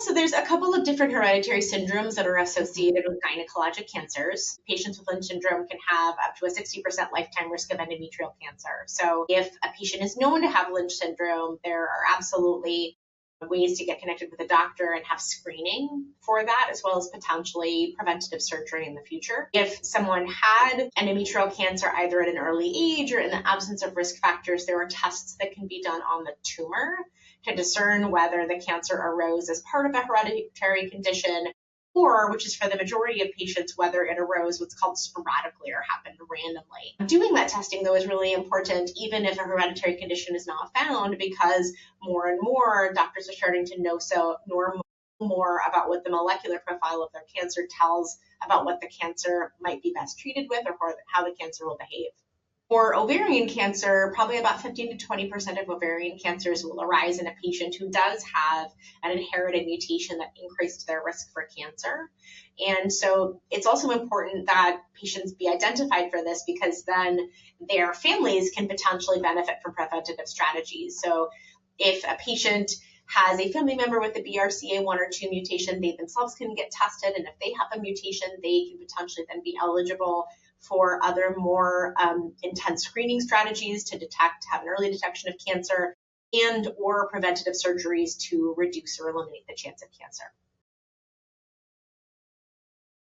So there's a couple of different hereditary syndromes that are associated with gynecologic cancers. Patients with Lynch syndrome can have up to a 60% lifetime risk of endometrial cancer. So if a patient is known to have Lynch syndrome, there are absolutely ways to get connected with a doctor and have screening for that, as well as potentially preventative surgery in the future. If someone had endometrial cancer either at an early age or in the absence of risk factors, there are tests that can be done on the tumor to discern whether the cancer arose as part of a hereditary condition or, which is for the majority of patients, whether it arose what's called sporadically or happened randomly. Doing that testing, though, is really important, even if a hereditary condition is not found, because more and more doctors are starting to know more about what the molecular profile of their cancer tells about what the cancer might be best treated with or how the cancer will behave. For ovarian cancer, probably about 15 to 20% of ovarian cancers will arise in a patient who does have an inherited mutation that increased their risk for cancer. And so it's also important that patients be identified for this, because then their families can potentially benefit from preventative strategies. So if a patient has a family member with the BRCA1 or 2 mutation, they themselves can get tested. And if they have a mutation, they can potentially then be eligible for other more intense screening strategies to have an early detection of cancer and or preventative surgeries to reduce or eliminate the chance of cancer.